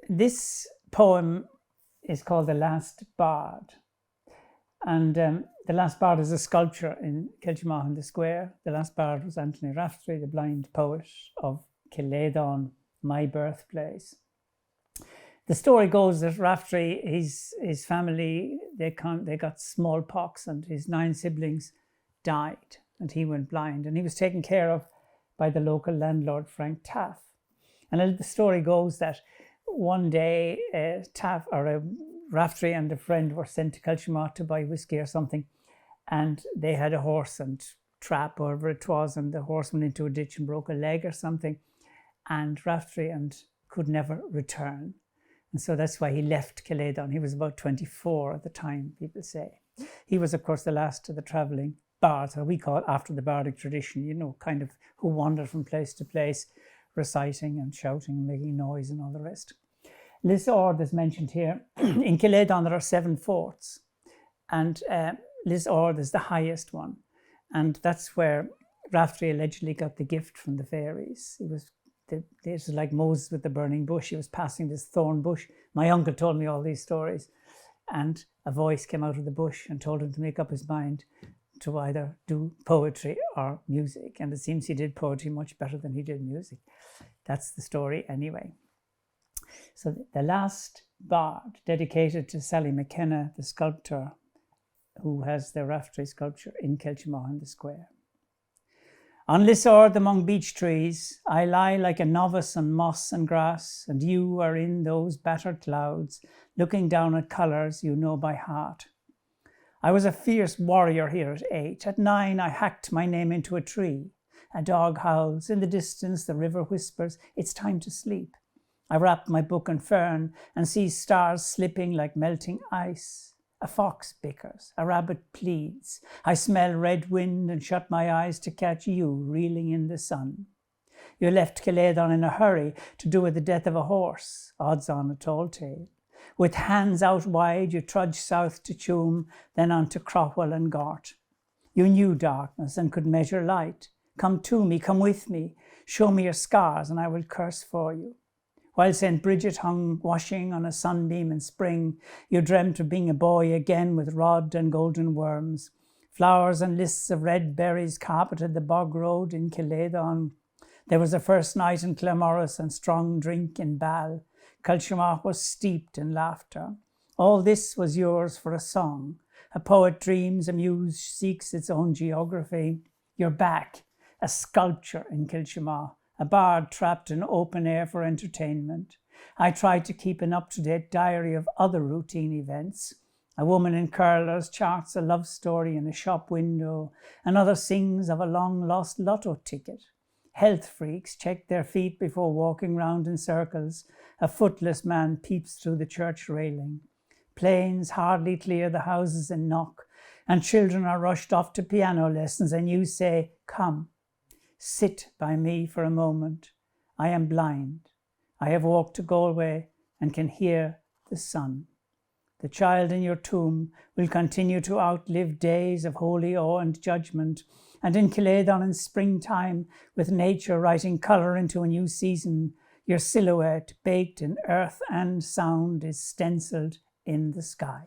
this poem is called The Last Bard. And The Last Bard is a sculpture in Kiltimagh in the Square. The Last Bard was Anthony Raftery, the blind poet of Killadown, my birthplace. The story goes that Raftery, his family, they got smallpox and his 9 siblings died and he went blind, and he was taken care of by the local landlord, Frank Taff. And the story goes that one day Raftery and a friend were sent to Kiltimagh to buy whiskey or something, and they had a horse and trap, or whatever it was, and the horse went into a ditch and broke a leg or something, and Raftery could never return. And so that's why he left Killadown. He was about 24 at the time, people say. He was, of course, the last of the travelling bards, or we call it after the bardic tradition, you know, kind of who wandered from place to place, reciting and shouting and making noise and all the rest. Lis Ord is mentioned here. In Killadown there are 7 forts, and Lis Ord is the highest one. And that's where Raftery allegedly got the gift from the fairies. This is like Moses with the burning bush. He was passing this thorn bush. My uncle told me all these stories, and a voice came out of the bush and told him to make up his mind to either do poetry or music. And it seems he did poetry much better than he did music. That's the story anyway. So The Last Bard, dedicated to Sally McKenna, the sculptor who has the Raftery sculpture in Kiltimagh in the Square. On Lis Ord among beech trees, I lie like a novice on moss and grass, and you are in those battered clouds, looking down at colours you know by heart. I was a fierce warrior here at 8. At 9, I hacked my name into a tree. A dog howls. In the distance, the river whispers, it's time to sleep. I wrap my book in fern and see stars slipping like melting ice. A fox bickers, a rabbit pleads. I smell red wind and shut my eyes to catch you reeling in the sun. You left Killadown in a hurry to do with the death of a horse, odds on a tall tale. With hands out wide, you trudged south to Tuam, then on to Craughwell and Gort. You knew darkness and could measure light. Come to me, come with me, show me your scars and I will curse for you. While St. Bridget hung washing on a sunbeam in spring, you dreamt of being a boy again with rod and golden worms. Flowers and lists of red berries carpeted the bog road in Killadown. There was a first night in Claremorris and strong drink in Ball. Kiltimagh was steeped in laughter. All this was yours for a song. A poet dreams, a muse seeks its own geography. You're back, a sculpture in Kiltimagh, a bard trapped in open air for entertainment. I tried to keep an up-to-date diary of other routine events. A woman in curlers charts a love story in a shop window. Another sings of a long-lost lotto ticket. Health freaks check their feet before walking round in circles. A footless man peeps through the church railing. Planes hardly clear the houses in Knock, and children are rushed off to piano lessons, and you say, come, sit by me for a moment. I am blind. I have walked to Galway and can hear the sun. The child in your tomb will continue to outlive days of holy awe and judgment, and in Killadown in springtime, with nature writing colour into a new season, your silhouette, baked in earth and sound, is stencilled in the sky.